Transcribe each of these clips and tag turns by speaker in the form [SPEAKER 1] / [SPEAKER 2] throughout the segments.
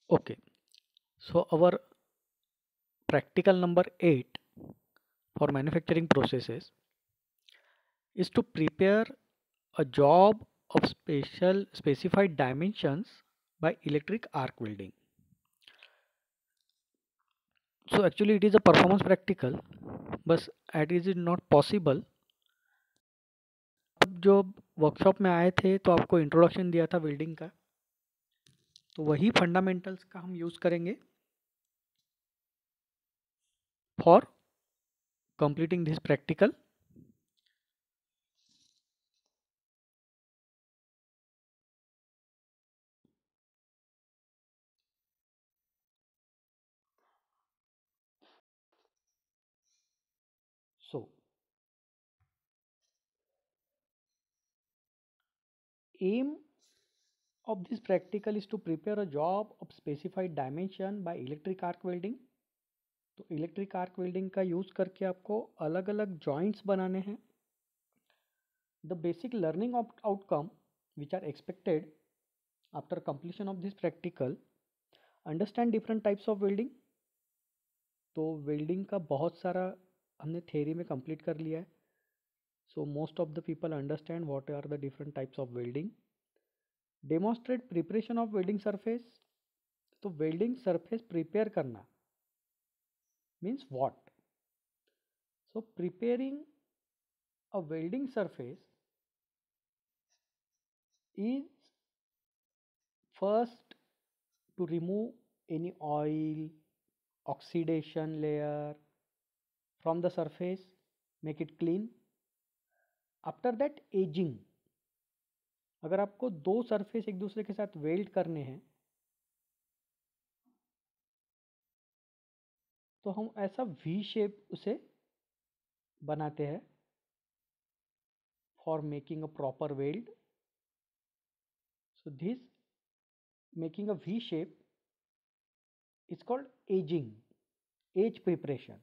[SPEAKER 1] Okay, so our practical number 8 for manufacturing processes is to prepare a job of special specified dimensions by electric arc welding. So actually it is a performance practical, बस at is it not possible. अब जो workshop में आए थे तो आपको introduction दिया था वेल्डिंग का, तो वही फंडामेंटल्स का हम यूज़ करेंगे for completing this practical. So aim of this practical is to prepare a job of specified dimension by electric arc welding. तो इलेक्ट्रिक आर्क वेल्डिंग का यूज़ करके आपको अलग अलग जॉइंट्स बनाने हैं. The basic learning outcome which are expected after completion of this practical, understand different types of welding. तो welding का बहुत सारा हमने थ्योरी में कंप्लीट कर लिया है. So most of the people understand what are the different types of welding. Demonstrate preparation of welding surface. तो वेल्डिंग सरफेस प्रिपेयर करना means what. So preparing a welding surface is first to remove any oil, oxidation layer from the surface, make it clean. After that aging. अगर आपको दो surface एक दूसरे के साथ weld करने हैं तो हम ऐसा वी शेप उसे बनाते हैं for making a proper weld. So this making a V shape is called aging, age preparation.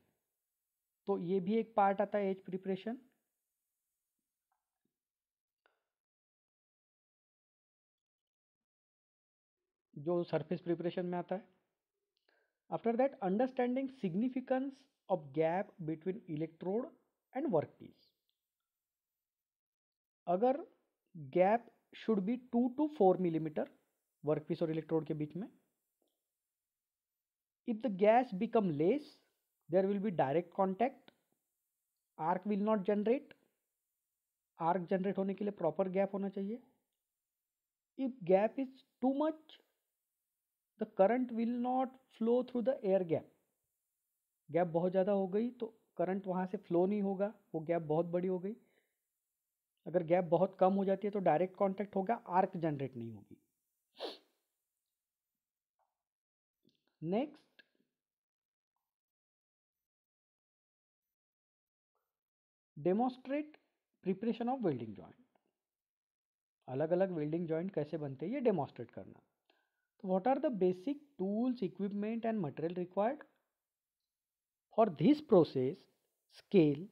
[SPEAKER 1] तो ये भी एक पार्ट आता है एज प्रिपरेशन. जो सरफेस प्रिपरेशन में आता है. After that understanding significance of gap between electrode and workpiece. अगर gap should be 2 to 4 millimetre workpiece और इलेक्ट्रोड के बीच में. If the gas become less there will be direct contact, arc will not generate. Arc generate होने के लिए proper gap होना चाहिए. If gap is too much the current will not flow through the air gap. Gap बहुत ज़्यादा हो गई तो करंट वहाँ से फ्लो नहीं होगा, वो गैप बहुत बड़ी हो गई. अगर गैप बहुत कम हो जाती है तो डायरेक्ट कांटेक्ट होगा, आर्क जनरेट नहीं होगी. Next, demonstrate preparation of welding joint. अलग अलग वेल्डिंग जॉइंट कैसे बनते हैं ये डेमोन्स्ट्रेट करना. तो what are the basic tools, equipment and material required for this process. Scale,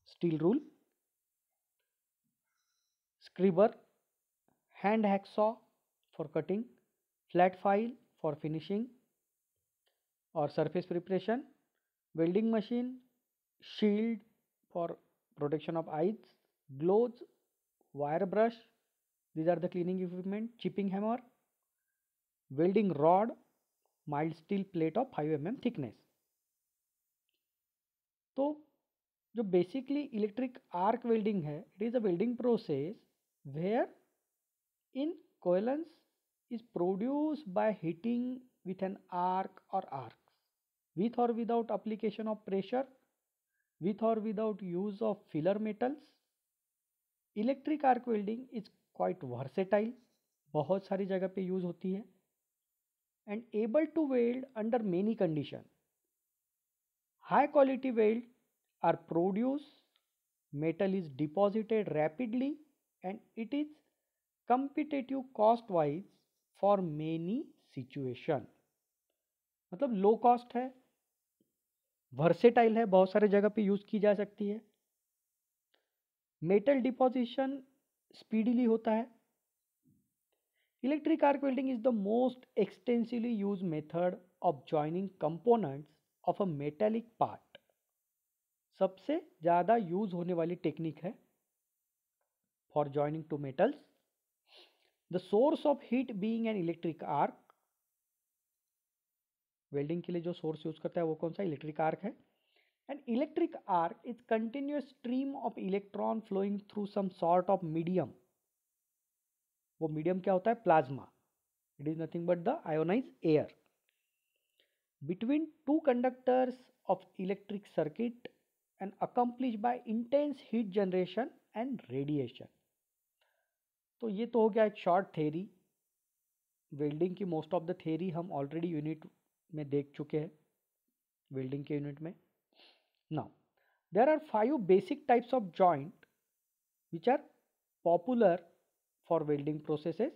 [SPEAKER 1] steel rule, scriber, hand hacksaw for cutting, flat file for finishing or surface preparation, welding machine, shield for protection of eyes, gloves, wire brush, these are the cleaning equipment, chipping hammer, welding rod, mild steel plate of 5 mm thickness. तो जो basically electric arc welding है, it is a welding process where in covalence is produced by heating with an arc or arcs, with or without application of pressure, with or without use of filler metals. Electric arc welding is quite versatile, बहुत सारी जगह पे use होती है, and able to weld under many conditions. High quality weld are produced, metal is deposited rapidly, and it is competitive cost wise for many situation. मतलब low cost है, versatile है, बहुत सारे जगह पे यूज की जा सकती है. मेटल डिपोजिशन स्पीडीली होता है. Electric arc welding is the most extensively used method of joining components of a metallic part. सबसे ज़्यादा यूज होने वाली टेक्निक है for joining two metals. The source of heat being an electric arc. Welding के लिए जो source use करता है वो कौन सा? इलेक्ट्रिक आर्क है. An electric arc is continuous stream of electron flowing through some sort of medium. वो मीडियम क्या होता है? Plasma. It is nothing but the ionize air between two conductors of electric circuit and accomplished by intense heat generation and radiation. तो ये तो हो गया एक शॉर्ट थ्योरी. वेल्डिंग की मोस्ट ऑफ द थ्योरी हम ऑलरेडी यूनिट में देख चुके हैं, वेल्डिंग के यूनिट में. Now there are 5 basic types of joint which are popular for welding processes.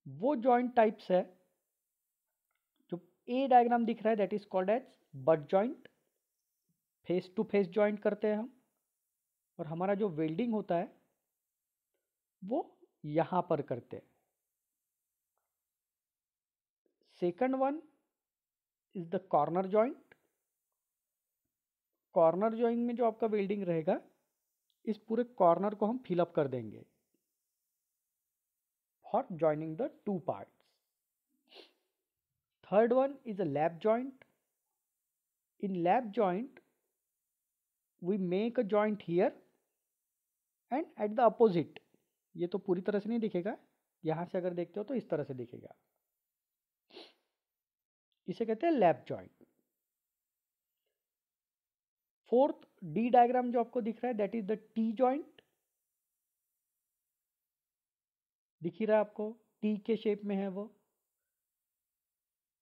[SPEAKER 1] वो जॉइंट टाइप्स है जो ए डायग्राम दिख रहा है, that is called edge butt joint. Face to face joint करते हैं हम, और हमारा जो वेल्डिंग होता है वो यहां पर करते हैं. Second one is the corner joint. Corner joint में जो आपका वेल्डिंग रहेगा, इस पूरे कॉर्नर को हम फिलअप कर देंगे for joining the two parts. Third one is a lap joint. In lap joint we make a joint here and at the opposite. ये तो पूरी तरह से नहीं दिखेगा, यहां से अगर देखते हो तो इस तरह से दिखेगा. इसे कहते हैं lap joint. Fourth D diagram जो आपको दिख रहा है, that is the T joint. दिख ही रहा है आपको, टी के शेप में है वो.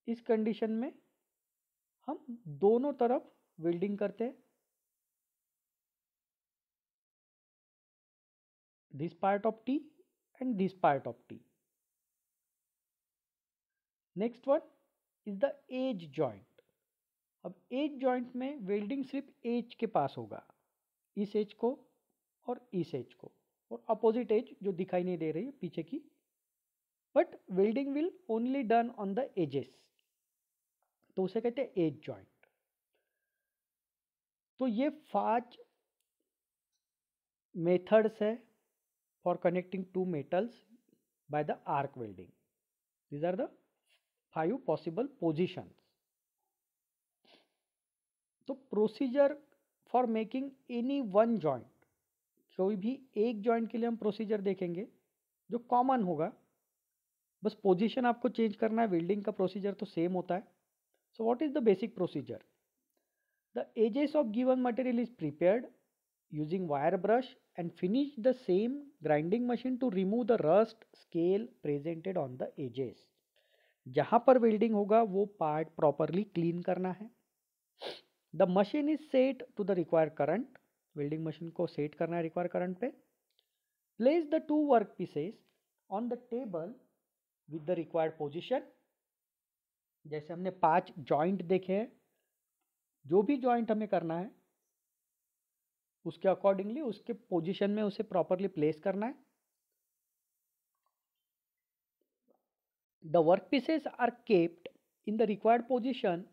[SPEAKER 1] इस कंडीशन में हम दोनों तरफ वेल्डिंग करते हैं. this part of T and this part of T. Next one is the edge joint. अब एज जॉइंट में वेल्डिंग सिर्फ एज के पास होगा, इस एज को और इस एज को, और अपोजिट एज जो दिखाई नहीं दे रही है पीछे की, but welding will only done on the edges, तो उसे कहते हैं एज जॉइंट. तो ये 5 मेथड्स है for connecting two metals by the arc welding. These are the 5 possible positions. तो procedure for making any one joint, कोई भी एक जॉइंट के लिए हम प्रोसीजर देखेंगे जो कॉमन होगा. बस पोजीशन आपको चेंज करना है, वेल्डिंग का प्रोसीजर तो सेम होता है. So what is the basic procedure? The edges of given material is prepared using wire brush and finish the same grinding machine to remove the rust scale presented on the edges. जहां पर welding होगा वो part properly clean करना है. The machine is set to the required current. Welding machine को set करना है required current पे. Place the 2 work pieces on the table with the required position. जैसे हमने 5 जॉइंट देखे हैं, जो भी जॉइंट हमें करना है उसके अकॉर्डिंगली उसके पोजीशन में उसे प्रॉपरली प्लेस करना है. The work pieces are kept in the required position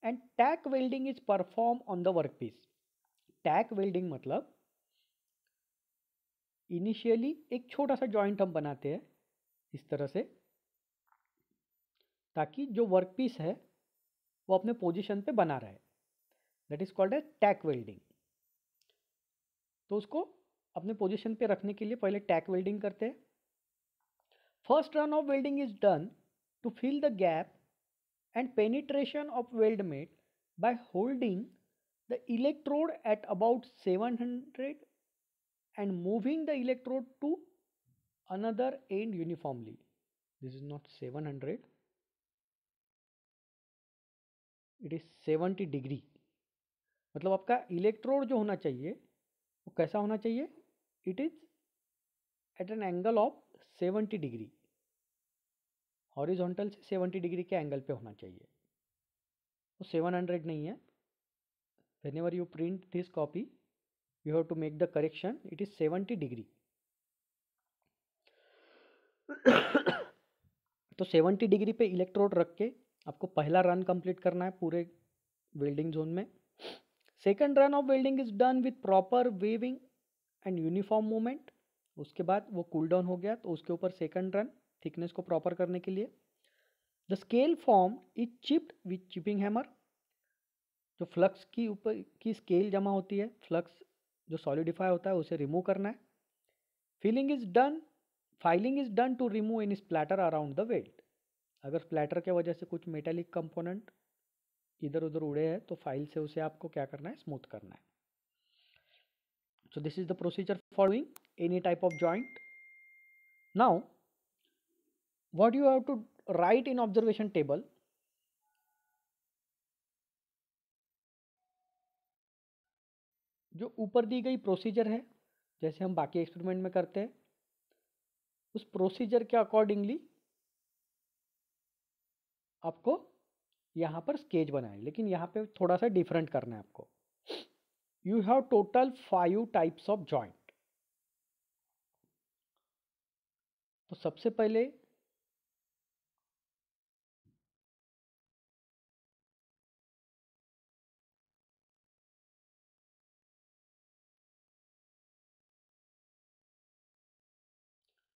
[SPEAKER 1] and tack welding is perform on the work piece. Tack welding मतलब इनिशियली एक छोटा सा जॉइंट हम बनाते हैं इस तरह से, ताकि जो वर्क पीस है वो अपने पोजीशन पे बना रहे. That is called as tack welding. तो उसको अपने पोजीशन पे रखने के लिए पहले टैक वेल्डिंग करते हैं. First run of welding is done to fill the gap and penetration of weld metal by holding the electrode at about 700 and moving the electrode to another end uniformly. This is not 700, it is 70 degree. मतलब आपका electrode जो होना चाहिए वो कैसा होना चाहिए? It is at an angle of 70 degree. Horizontal से 70 डिग्री के एंगल पे होना चाहिए. वो 700 नहीं है. whenever you print this copy you have to make the correction, it is 70 degree. तो 70 डिग्री पे इलेक्ट्रोड रख के आपको पहला रन कंप्लीट करना है पूरे वेल्डिंग जोन में. Second run of welding is done with proper weaving and uniform movement. उसके बाद वो कूल डाउन हो गया तो उसके ऊपर सेकंड रन थिकनेस को प्रॉपर करने के लिए. The scale form is chipped with chipping hammer. जो फ्लक्स की ऊपर की स्केल जमा होती है, फ्लक्स जो सॉलिडिफाई होता है उसे रिमूव करना है. Filling is done filing is done to remove any splatter around the weld. अगर स्प्लैटर के वजह से कुछ मेटेलिक कंपोनेंट इधर उधर उड़े हैं तो फाइल से उसे आपको क्या करना है, स्मूथ करना है. So this is the procedure for doing any type of joint. Now what you have to write in observation table, जो ऊपर दी गई प्रोसीजर है जैसे हम बाकी एक्सपेरिमेंट में करते हैं उस प्रोसीजर के अकॉर्डिंगली आपको यहाँ पर स्केच बनाए, लेकिन यहाँ पे थोड़ा सा डिफरेंट करना है आपको. You have total 5 types of joint. तो सबसे पहले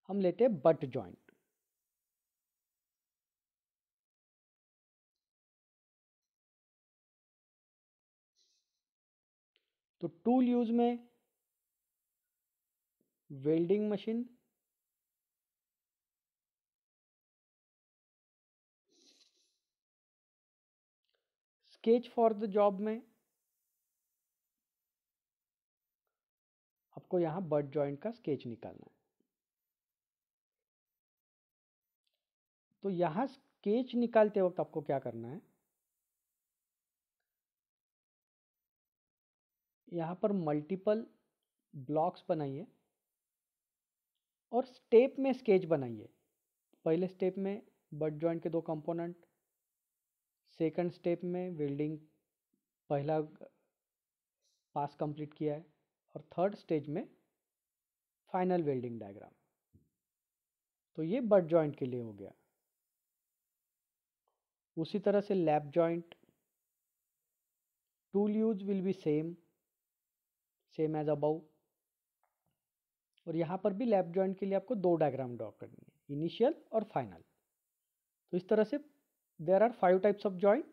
[SPEAKER 1] हम लेते हैं बट जॉइंट. तो टूल यूज में welding machine, sketch for the job में आपको यहाँ बट जॉइंट का स्केच निकालना है. तो यहाँ स्केच निकालते वक्त आपको क्या करना है, यहाँ पर मल्टीपल ब्लॉक्स बनाइए और स्टेप में स्केच बनाइए. पहले स्टेप में बट जॉइंट के 2 कंपोनेंट, सेकंड स्टेप में वेल्डिंग पहला पास कंप्लीट किया है और थर्ड स्टेज में फाइनल वेल्डिंग डायग्राम. तो ये बट जॉइंट के लिए हो गया. उसी तरह से lap joint, tool use will be same as above. और यहाँ पर भी लैप जॉइंट के लिए आपको 2 डायग्राम ड्रॉ करनी है, इनिशियल और फाइनल. तो इस तरह से there are 5 types of joint.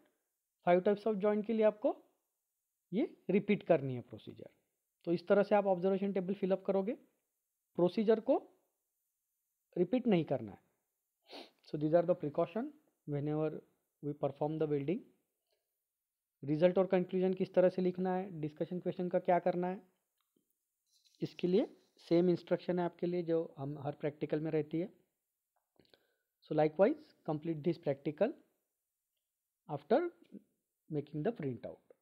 [SPEAKER 1] 5 types of joint के लिए आपको ये रिपीट करनी है प्रोसीजर. तो इस तरह से आप ऑब्जर्वेशन टेबल फिलअप करोगे, प्रोसीजर को रिपीट नहीं करना है. So these are the precaution whenever we perform the welding. Result और कंक्लूजन किस तरह से लिखना है, डिस्कशन क्वेश्चन का क्या करना है, इसके लिए सेम इंस्ट्रक्शन है आपके लिए जो हम हर प्रैक्टिकल में रहती है. सो likewise complete this practical after making the print out.